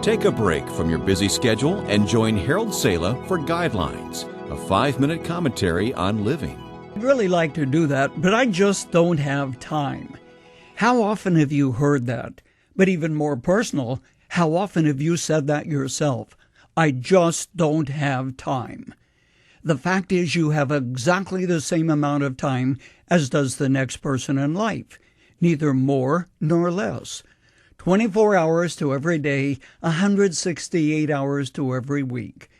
Take a break from your busy schedule and join Harold Sala for Guidelines, a 5-minute commentary on living. I'd really like to do that, but I just don't have time. How often have you heard that? But even more personal, how often have you said that yourself? I just don't have time. The fact is you have exactly the same amount of time as does the next person in life, neither more nor less. 24 hours to every day, 168 hours to every week.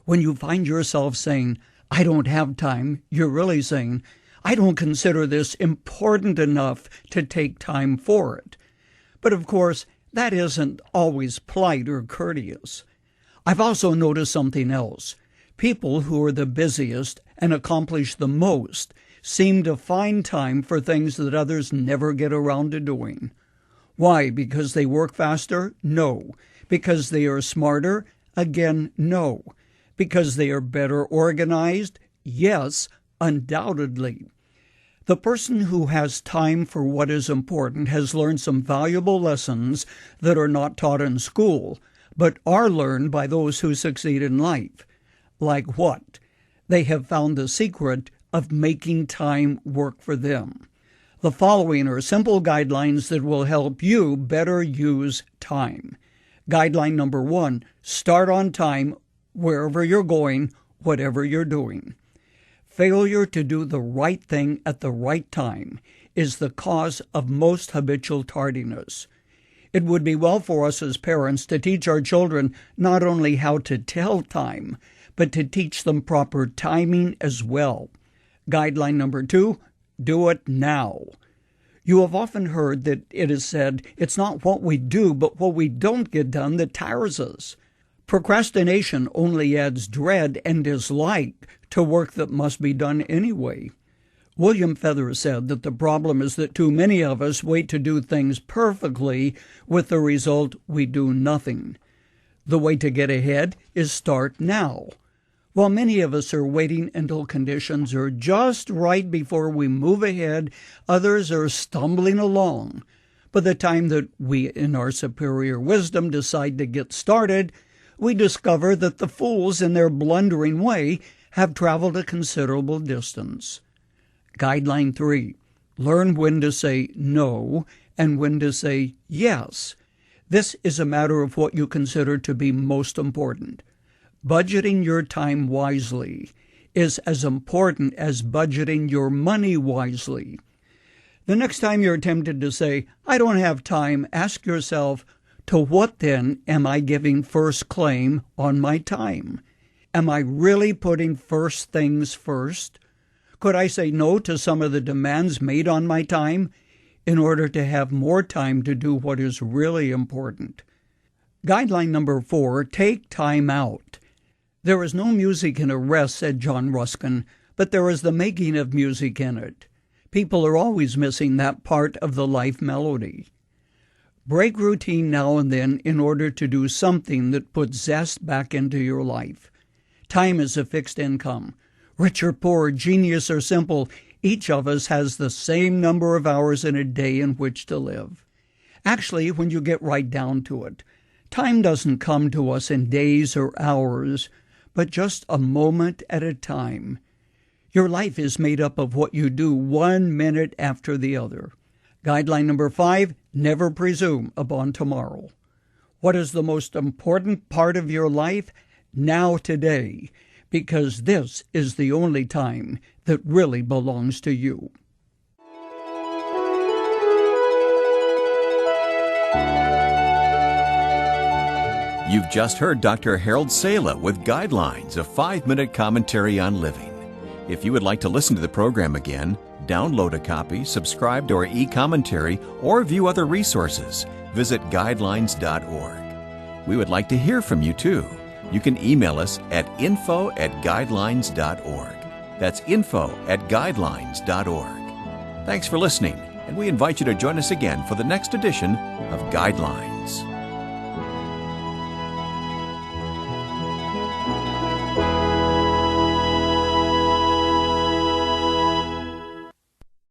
When you find yourself saying, I don't have time, you're really saying, I don't consider this important enough to take time for it. But of course, that isn't always polite or courteous. I've also noticed something else. People who are the busiest and accomplish the most seem to find time for things that others never get around to doing. Why? Because they work faster? No. Because they are smarter? Again, no. Because they are better organized? Yes, undoubtedly. The person who has time for what is important has learned some valuable lessons that are not taught in school, but are learned by those who succeed in life. Like what? They have found the secret of making time work for them. The following are simple guidelines that will help you better use time. Guideline number 1, start on time wherever you're going, whatever you're doing. Failure to do the right thing at the right time is the cause of most habitual tardiness. It would be well for us as parents to teach our children not only how to tell time, but to teach them proper timing as well. Guideline number 2, do it now. You have often heard that it is said, it's not what we do, but what we don't get done that tires us. Procrastination only adds dread and dislike to work that must be done anyway. William Feather said that the problem is that too many of us wait to do things perfectly, with the result we do nothing. The way to get ahead is start now. While many of us are waiting until conditions are just right before we move ahead, others are stumbling along. By the time that we, in our superior wisdom, decide to get started, we discover that the fools, in their blundering way, have traveled a considerable distance. Guideline 3, learn when to say no and when to say yes. This is a matter of what you consider to be most important. Budgeting your time wisely is as important as budgeting your money wisely. The next time you're tempted to say, I don't have time, ask yourself, to what then am I giving first claim on my time? Am I really putting first things first? Could I say no to some of the demands made on my time in order to have more time to do what is really important? Guideline number 4, take time out. There is no music in a rest, said John Ruskin, but there is the making of music in it. People are always missing that part of the life melody. Break routine now and then in order to do something that puts zest back into your life. Time is a fixed income. Rich or poor, genius or simple, each of us has the same number of hours in a day in which to live. Actually, when you get right down to it, time doesn't come to us in days or hours, but just a moment at a time. Your life is made up of what you do 1 minute after the other. Guideline number 5, never presume upon tomorrow. What is the most important part of your life? Now, today, because this is the only time that really belongs to you. You've just heard Dr. Harold Sala with Guidelines, a 5-minute commentary on living. If you would like to listen to the program again, download a copy, subscribe to our e-commentary, or view other resources, visit guidelines.org. We would like to hear from you too. You can email us at info@guidelines.org. That's info@guidelines.org. Thanks for listening, and we invite you to join us again for the next edition of Guidelines.